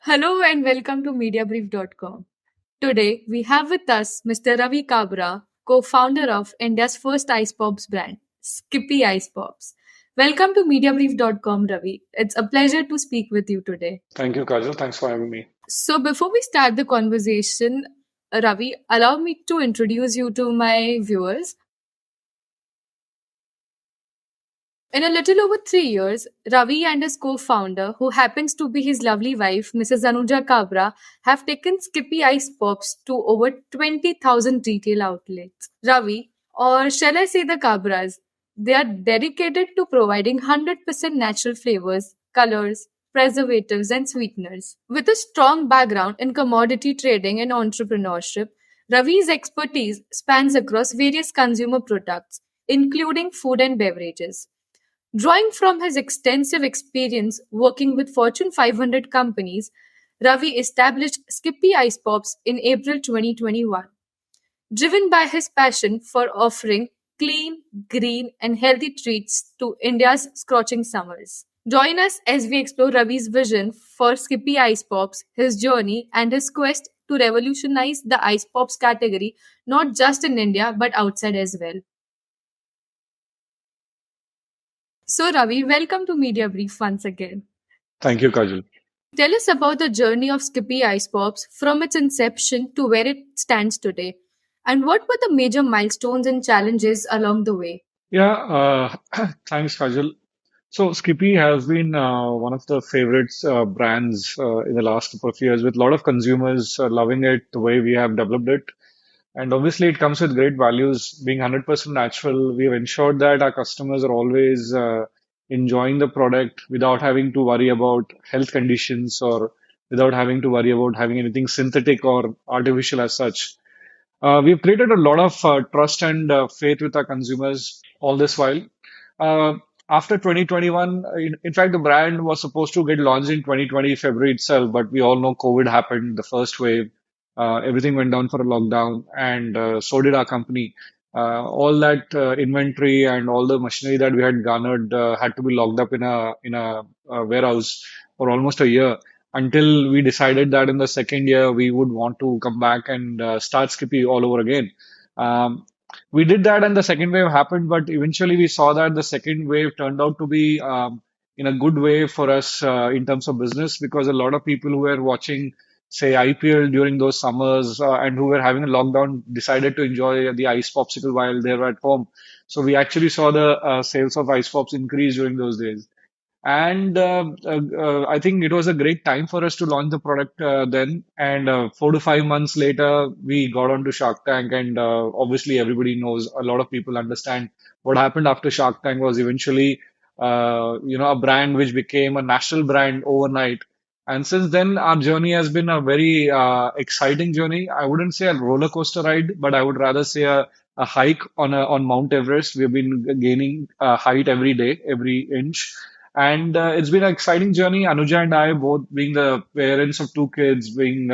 Hello and welcome to Mediabrief.com. Today we have with us Mr. Ravi Kabra, co-founder of India's first ice pops brand, Skippi Ice Pops. Welcome to Mediabrief.com, Ravi. It's a pleasure to speak with you today. Thank you, Kajal. Thanks for having me. So before we start the conversation, Ravi, allow me to introduce you to my viewers. In a little over 3 years, Ravi and his co founder, who happens to be his lovely wife, Mrs. Anuja Kabra, have taken Skippy Ice Pops to over 20,000 retail outlets. Ravi, or shall I say the Kabras, they are dedicated to providing 100% natural flavors, colors, preservatives, and sweeteners. With a strong background in commodity trading and entrepreneurship, Ravi's expertise spans across various consumer products, including food and beverages. Drawing from his extensive experience working with Fortune 500 companies, Ravi established Skippy Ice Pops in April 2021, driven by his passion for offering clean, green, and healthy treats to India's scorching summers. Join us as we explore Ravi's vision for Skippy Ice Pops, his journey, and his quest to revolutionize the ice pops category not just in India but outside as well. So, Ravi, welcome to Media Brief once again. Thank you, Kajal. Tell us about the journey of Skippy Ice Pops from its inception to where it stands today. And what were the major milestones and challenges along the way? Yeah, thanks, Kajal. So, Skippy has been one of the favorites brands in the last couple of years, with a lot of consumers loving it the way we have developed it. And obviously, it comes with great values. Being 100% natural, we have ensured that our customers are always enjoying the product without having to worry about health conditions or without having to worry about having anything synthetic or artificial as such. We've created a lot of trust and faith with our consumers all this while. Uh, After 2021, in fact, the brand was supposed to get launched in 2020 February itself, but we all know COVID happened, the first wave. Everything went down for a lockdown, and so did our company. All that inventory and all the machinery that we had garnered had to be locked up in a warehouse for almost a year until we decided that in the second year we would want to come back and start Skippy all over again. Um, we did that, and the second wave happened, but eventually we saw that the second wave turned out to be in a good way for us in terms of business because a lot of people who were watching, say, IPL during those summers and who were having a lockdown decided to enjoy the ice popsicle while they were at home. So we actually saw the sales of ice pops increase during those days. And I think it was a great time for us to launch the product then. And 4 to 5 months later, we got onto Shark Tank. And obviously, everybody knows, a lot of people understand what happened after Shark Tank was eventually, a brand which became a national brand overnight. And since then, our journey has been a very exciting journey. I wouldn't say a roller coaster ride, but I would rather say a hike on Mount Everest. We've been gaining height every day, every inch. And it's been an exciting journey. Anuja and I, both being the parents of two kids, being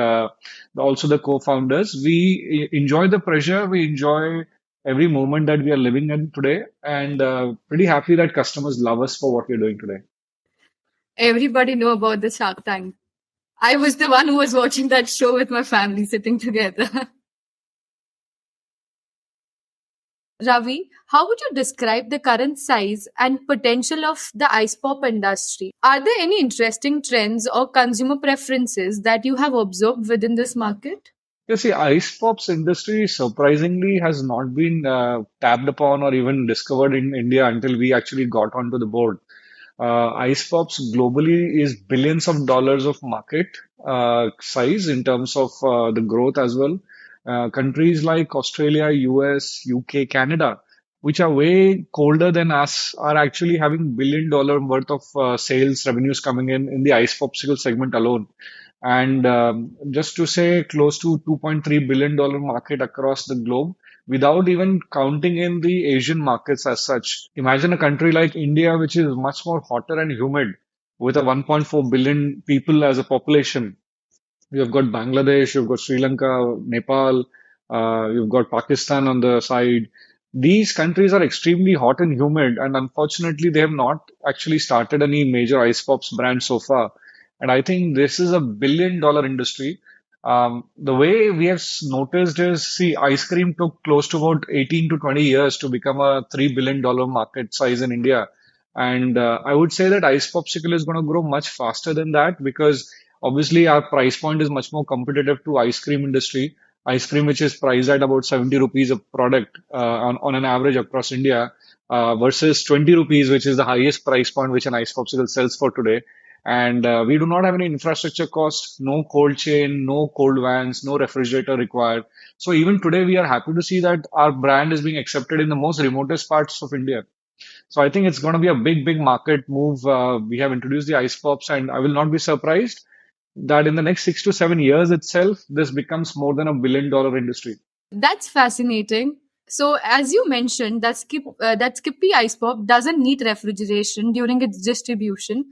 also the co-founders, we enjoy the pressure. We enjoy every moment that we are living in today, and pretty happy that customers love us for what we're doing today. Everybody know about the Shark Tank. I was the one who was watching that show with my family sitting together. Ravi, how would you describe the current size and potential of the ice pop industry? Are there any interesting trends or consumer preferences that you have observed within this market? You see, ice pops industry surprisingly has not been tapped upon or even discovered in India until we actually got onto the board. Ice pops globally is billions of dollars of market size in terms of the growth as well. Countries like Australia, US, UK, Canada, which are way colder than us, are actually having $1 billion worth of sales revenues coming in the ice popsicle segment alone. And just to say, close to $2.3 billion market across the globe without even counting in the Asian markets as such. Imagine a country like India, which is much more hotter and humid, with a 1.4 billion people as a population. You've got Bangladesh, you've got Sri Lanka, Nepal, you've got Pakistan on the side. These countries are extremely hot and humid, and unfortunately, they have not actually started any major ice pops brand so far. And I think this is a billion-dollar industry. The way we have noticed is, see, ice cream took close to about 18 to 20 years to become a $3 billion market size in India. And I would say that ice popsicle is going to grow much faster than that because obviously our price point is much more competitive to ice cream industry. Ice cream, which is priced at about 70 rupees a product on an average across India, versus 20 rupees, which is the highest price point which an ice popsicle sells for today. And we do not have any infrastructure cost, no cold chain, no cold vans, no refrigerator required. So even today, we are happy to see that our brand is being accepted in the most remotest parts of India. So I think it's going to be a big, big market move. We have introduced the ice pops, and I will not be surprised that in the next 6 to 7 years itself, this becomes more than $1 billion industry. That's fascinating. So, as you mentioned, that Skippy Ice Pop doesn't need refrigeration during its distribution,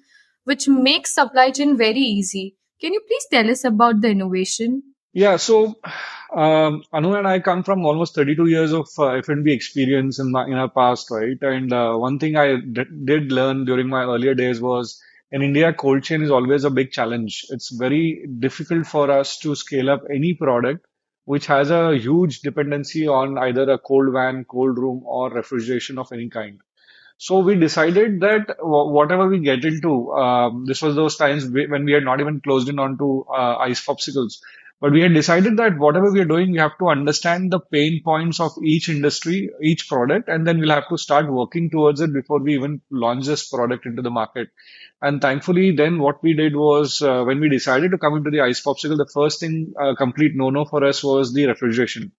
which makes supply chain very easy. Can you please tell us about the innovation? Yeah, so Anu and I come from almost 32 years of F&B experience in our past, right? And one thing I did learn during my earlier days was in India, cold chain is always a big challenge. It's very difficult for us to scale up any product which has a huge dependency on either a cold van, cold room, or refrigeration of any kind. So we decided that whatever we get into, this was those times when we had not even closed in onto ice popsicles. But we had decided that whatever we are doing, we have to understand the pain points of each industry, each product, and then we'll have to start working towards it before we even launch this product into the market. And thankfully, then what we did was when we decided to come into the ice popsicle, the first thing, complete no-no for us was the refrigeration.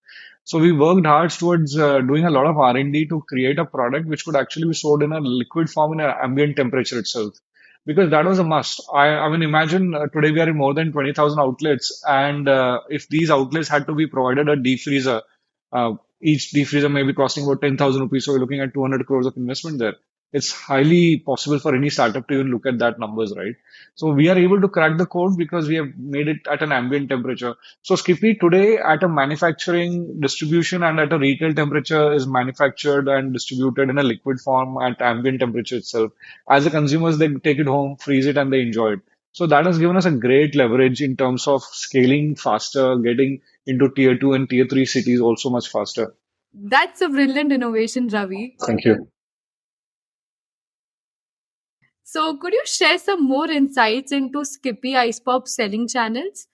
So we worked hard towards doing a lot of R&D to create a product which could actually be stored in a liquid form in an ambient temperature itself. Because that was a must. I mean, imagine today we are in more than 20,000 outlets, and if these outlets had to be provided a deep freezer, each deep freezer may be costing about 10,000 rupees. So we're looking at 200 crores of investment there. It's highly possible for any startup to even look at that numbers, right? So we are able to crack the code because we have made it at an ambient temperature. So Skippy today at a manufacturing, distribution, and at a retail temperature is manufactured and distributed in a liquid form at ambient temperature itself. As the consumers, they take it home, freeze it, and they enjoy it. So that has given us a great leverage in terms of scaling faster, getting into tier two and tier three cities also much faster. That's a brilliant innovation, Ravi. Thank you. So, could you share some more insights into Skippy Ice Pop selling channels?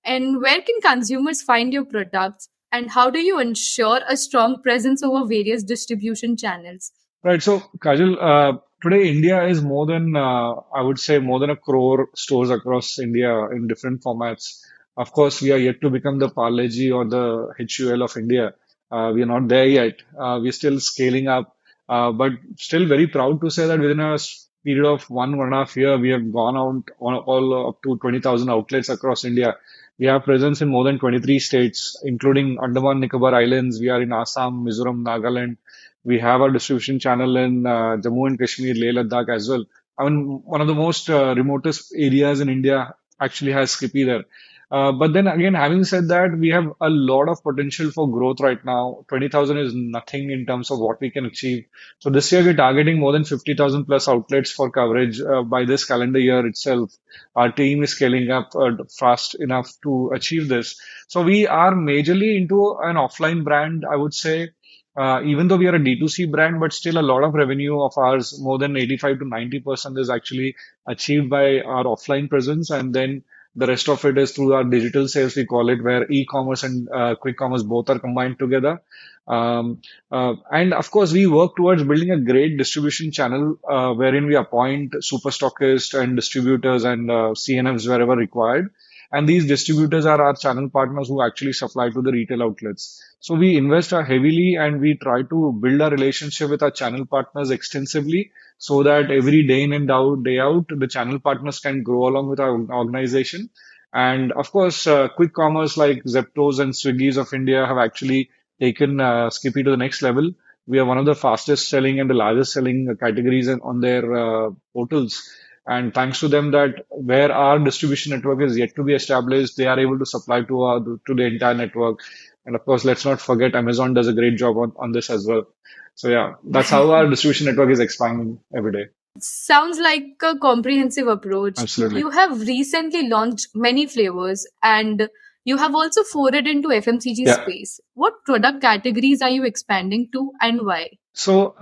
And where can consumers find your products? And how do you ensure a strong presence over various distribution channels? Right. So, Kajal, today India is more than, I would say, more than a crore stores across India in different formats. Of course, we are yet to become the Parle-G or the HUL of India. We are not there yet. We're still scaling up, but still very proud to say that within a period of 1.5 year, we have gone out on all up to 20,000 outlets across India. We have presence in more than 23 states, including Andaman Nicobar Islands. We are in Assam, Mizoram, Nagaland. We have our distribution channel in Jammu and Kashmir, Leh Ladakh as well. I mean, one of the most remotest areas in India actually has Skippy there. But then again, having said that, we have a lot of potential for growth right now. 20,000 is nothing in terms of what we can achieve. So this year, we're targeting more than 50,000 plus outlets for coverage by this calendar year itself. Our team is scaling up fast enough to achieve this. So we are majorly into an offline brand, I would say, even though we are a D2C brand, but still a lot of revenue of ours, more than 85 to 90% is actually achieved by our offline presence. And then the rest of it is through our digital sales, we call it, where e-commerce and quick commerce both are combined together. And of course, we work towards building a great distribution channel wherein we appoint super stockists and distributors and CNFs wherever required. And these distributors are our channel partners who actually supply to the retail outlets. So we invest heavily and we try to build a relationship with our channel partners extensively so that every day in and out, day out, the channel partners can grow along with our organization. And of course, quick commerce like Zeptos and Swiggies of India have actually taken Skippy to the next level. We are one of the fastest selling and the largest selling categories on their portals. And thanks to them, that where our distribution network is yet to be established, they are able to supply to the entire network. And of course, let's not forget Amazon does a great job on this as well. So yeah, that's how our distribution network is expanding every day. Sounds like a comprehensive approach. Absolutely. You have recently launched many flavors and you have also forayed into FMCG Yeah. space. What product categories are you expanding to and why? So,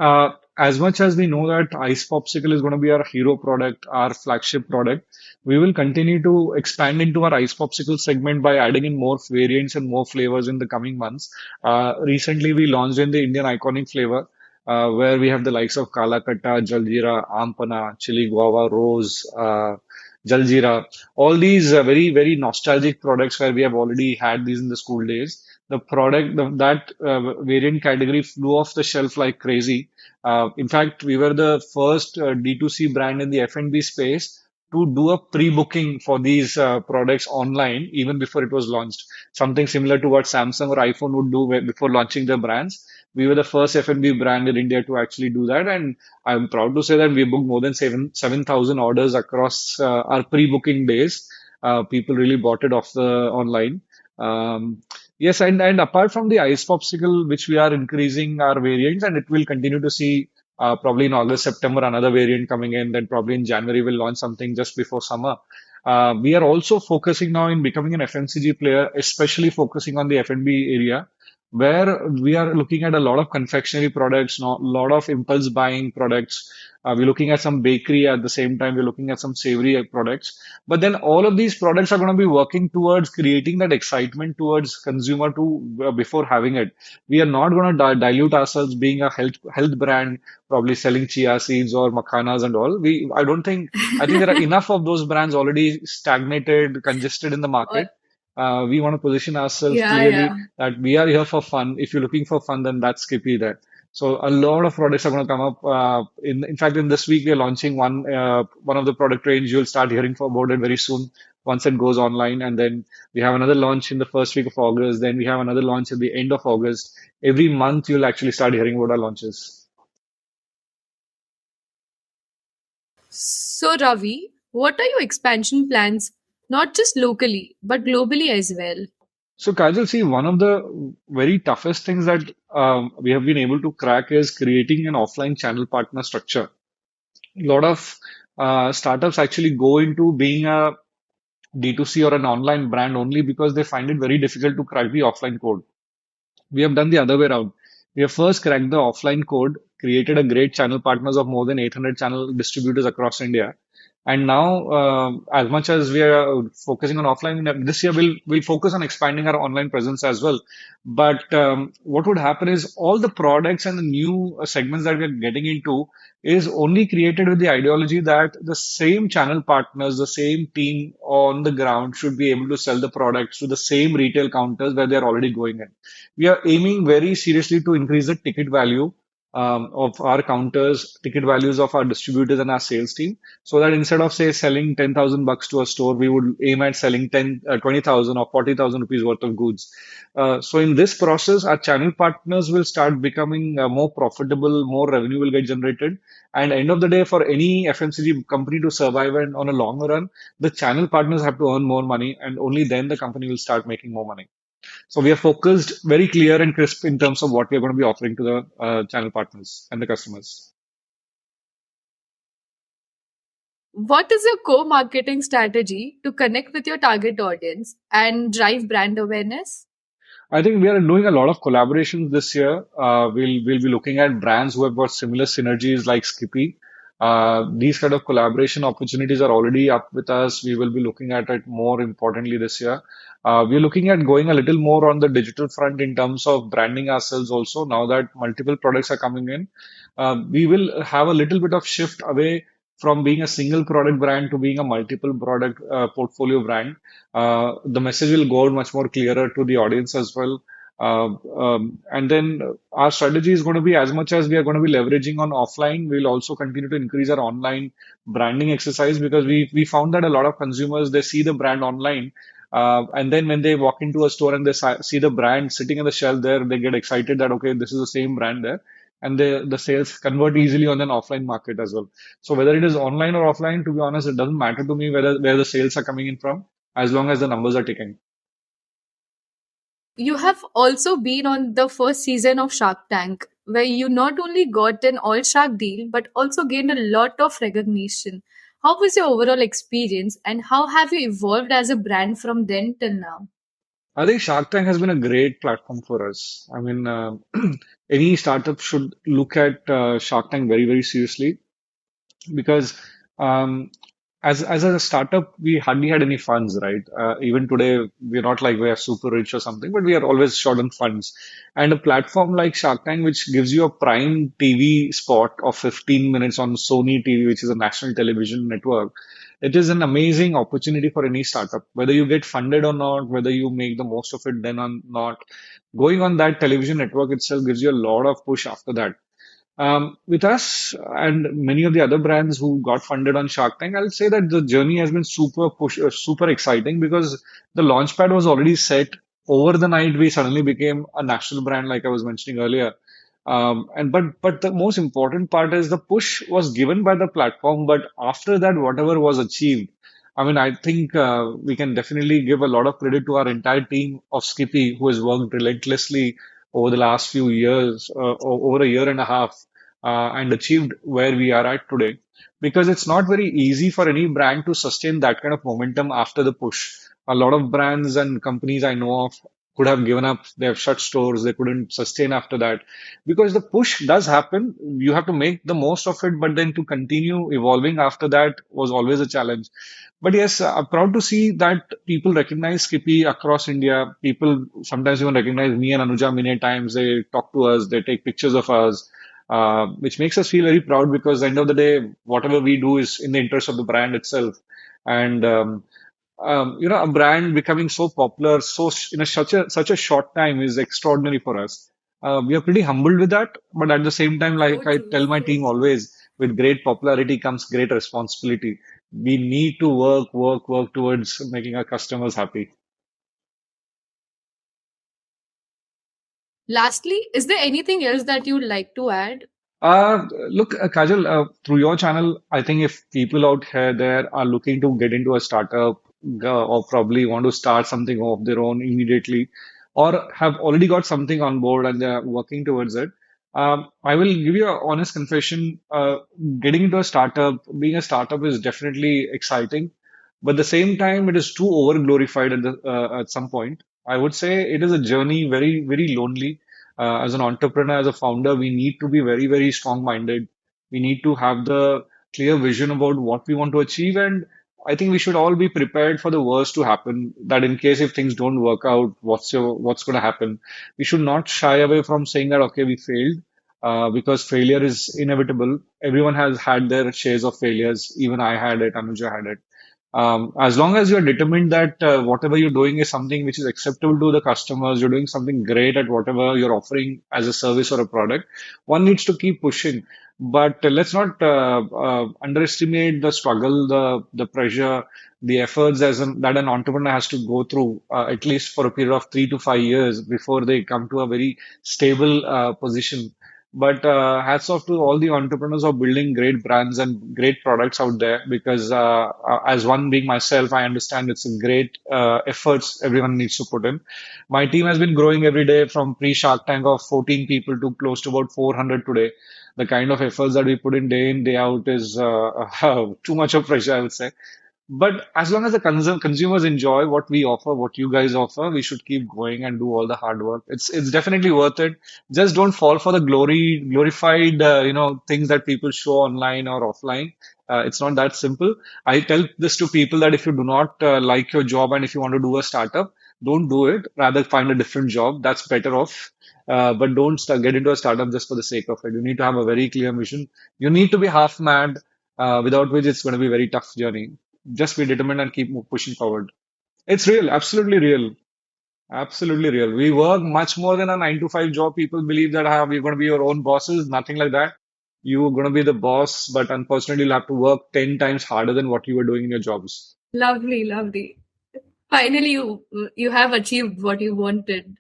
as much as we know that Ice Popsicle is going to be our hero product, our flagship product, we will continue to expand into our Ice Popsicle segment by adding in more variants and more flavors in the coming months. Recently, we launched in the Indian iconic flavor, where we have the likes of Kala Katta, Jaljeera, Ampana, Chili Guava, Rose, Jaljeera. All these very, very nostalgic products where we have already had these in the school days. The product, that variant category flew off the shelf like crazy. In fact, we were the first D2C brand in the F&B space to do a pre-booking for these products online even before it was launched. Something similar to what Samsung or iPhone would do before launching their brands. We were the first F&B brand in India to actually do that, and I'm proud to say that we booked more than 7,000 orders across our pre-booking days. People really bought it off the online. Um, Yes, and apart from the ice popsicle, which we are increasing our variants, and it will continue to see probably in August, September, another variant coming in. Then probably in January, we'll launch something just before summer. We are also focusing now in becoming an FMCG player, especially focusing on the F&B area, where we are looking at a lot of confectionery products, a lot of impulse buying products. We're looking at some bakery at the same time. We're looking at some savory products. But then all of these products are going to be working towards creating that excitement towards consumer to before having it. We are not going to dilute ourselves being a health brand, probably selling chia seeds or makhanas and all. I think there are enough of those brands already stagnated, congested in the Uh, market. We want to position ourselves yeah, clearly yeah. that we are here for fun. If you're looking for fun, then that's Skippy there. So a lot of products are going to come up. In fact, in this week we are launching one of the product range. You'll start hearing about it very soon once it goes online, and then we have another launch in the first week of August. Then we have another launch at the end of August. Every month you'll actually start hearing about our launches. So, Ravi, what are your expansion plans, not just locally, but globally as well? So Kajal, see, one of the very toughest things that we have been able to crack is creating an offline channel partner structure. A lot of startups actually go into being a D2C or an online brand only because they find it very difficult to crack the offline code. We have done the other way around. We have first cracked the offline code, created a great channel partners of more than 800 channel distributors across India. And now, as much as we are focusing on offline, this year we'll focus on expanding our online presence as well. But what would happen is all the products and the new segments that we are getting into is only created with the ideology that the same channel partners, the same team on the ground should be able to sell the products to the same retail counters where they're already going in. We are aiming very seriously to increase the ticket value of our counters, ticket values of our distributors and our sales team, so that instead of say selling 10,000 bucks to a store, we would aim at selling 20,000 or 40,000 rupees worth of goods. So in this process, our channel partners will start becoming more profitable, more revenue will get generated. And end of the day, for any FMCG company to survive and on a longer run, the channel partners have to earn more money, and only then the company will start making more money. So we are focused, very clear and crisp in terms of what we are going to be offering to the channel partners and the customers. What is your core marketing strategy to connect with your target audience and drive brand awareness? I think we are doing a lot of collaborations this year. We'll be looking at brands who have got similar synergies like Skippy. These kind of collaboration opportunities are already up with us. We will be looking at it more importantly this year. We're looking at going a little more on the digital front in terms of branding ourselves also. Now that multiple products are coming in, we will have a little bit of shift away from being a single product brand to being a multiple product portfolio brand. The message will go out much more clearer to the audience as well. And then our strategy is going to be, as much as we are going to be leveraging on offline, we'll also continue to increase our online branding exercise, because we found that a lot of consumers, they see the brand online. And then when they walk into a store and they see the brand sitting on the shelf there, they get excited that, okay, this is the same brand there. And the sales convert easily on an offline market as well. So whether it is online or offline, to be honest, it doesn't matter to me where the sales are coming in from, as long as the numbers are ticking. You have also been on the first season of Shark Tank. where you not only got an all shark deal but also gained a lot of recognition. How was your overall experience and how have you evolved as a brand from then till now? I think Shark Tank has been a great platform for us. I mean, any startup should look at Shark Tank very, very seriously because um, as a startup, we hardly had any funds, right? Even today, we're not like we are super rich or something, but we are always short on funds. And a platform like Shark Tank, which gives you a prime TV spot of 15 minutes on Sony TV, which is a national television network, it is an amazing opportunity for any startup. Whether you get funded or not, whether you make the most of it then or not, going on that television network itself gives you a lot of push after that. With us and many of the other brands who got funded on Shark Tank, I'll say that the journey has been super exciting because the launchpad was already set. Over the night, we suddenly became a national brand, like I was mentioning earlier. But the most important part is the push was given by the platform, but after that, whatever was achieved, I mean, I think we can definitely give a lot of credit to our entire team of Skippy, who has worked relentlessly over the last few years, over a year and a half, and achieved where we are at today. Because it's not very easy for any brand to sustain that kind of momentum after the push. A lot of brands and companies I know of could have given up, they have shut stores, they couldn't sustain after that. Because the push does happen, you have to make the most of it, but then to continue evolving after that was always a challenge. But yes, I'm proud to see that people recognize Skippy across India. People sometimes even recognize me and Anuja many times. They talk to us, they take pictures of us, which makes us feel very proud because at the end of the day, whatever we do is in the interest of the brand itself. And a brand becoming so popular in such a short time is extraordinary for us. We are pretty humbled with that, but at the same time, So like I true, tell my so team true. always, with great popularity comes great responsibility. We need to work towards making our customers happy. Lastly, is there anything else that you'd like to add? Look, Kajal, through your channel, I think if people out here there are looking to get into a startup or probably want to start something of their own immediately, or have already got something on board and they're working towards it, I will give you an honest confession. Getting into a startup, being a startup is definitely exciting, but at the same time, it is too over glorified at some point. I would say it is a journey, very, very lonely as an entrepreneur, as a founder, we need to be very, very strong-minded. We need to have the clear vision about what we want to achieve. And I think we should all be prepared for the worst to happen, that in case if things don't work out, what's going to happen? We should not shy away from saying that, okay, we failed, because failure is inevitable. Everyone has had their shares of failures. Even I had it, Anuja had it. As long as you're determined that whatever you're doing is something which is acceptable to the customers, you're doing something great at whatever you're offering as a service or a product, one needs to keep pushing. But let's not underestimate the struggle, the pressure, the efforts that an entrepreneur has to go through, at least for a period of 3 to 5 years before they come to a very stable position. But hats off to all the entrepreneurs who are building great brands and great products out there because as one being myself, I understand it's a great efforts everyone needs to put in. My team has been growing every day from pre-Shark Tank of 14 people to close to about 400 today. The kind of efforts that we put in, day out is too much of pressure, I would say. But as long as the consumers enjoy what we offer, what you guys offer, we should keep going and do all the hard work. It's definitely worth it. Just don't fall for the glorified things that people show online or offline. It's not that simple. I tell this to people that if you do not like your job and if you want to do a startup, don't do it. Rather find a different job. That's better off. But don't get into a startup just for the sake of it. You need to have a very clear mission. You need to be half mad, without which it's going to be a very tough journey. Just be determined and keep pushing forward. It's real, absolutely real. Absolutely real. We work much more than a 9 to 5 job. People believe that we're going to be your own bosses. Nothing like that. You're going to be the boss, but unfortunately, you'll have to work 10 times harder than what you were doing in your jobs. Lovely, lovely. Finally, you have achieved what you wanted.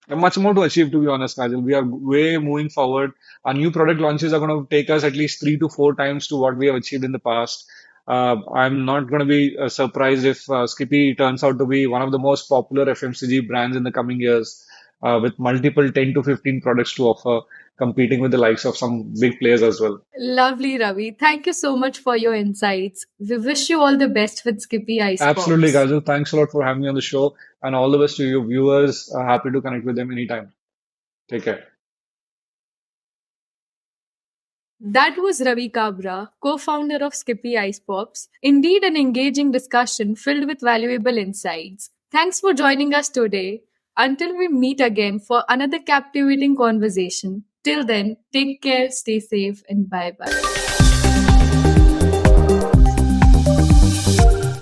And much more to achieve, to be honest, Kajal. We are way moving forward. Our new product launches are going to take us at least 3 to 4 times to what we have achieved in the past. I'm not going to be surprised if Skippy turns out to be one of the most popular FMCG brands in the coming years, with multiple 10 to 15 products to offer. competing with the likes of some big players as well. Lovely, Ravi. Thank you so much for your insights. We wish you all the best with Skippy Ice Absolutely, Pops. Kajal. Thanks a lot for having me on the show, and all the best to you viewers. Happy to connect with them anytime. Take care. That was Ravi Kabra, co founder of Skippi Ice Pops. Indeed, an engaging discussion filled with valuable insights. Thanks for joining us today. Until we meet again for another captivating conversation. Till then, take care, stay safe, and bye bye.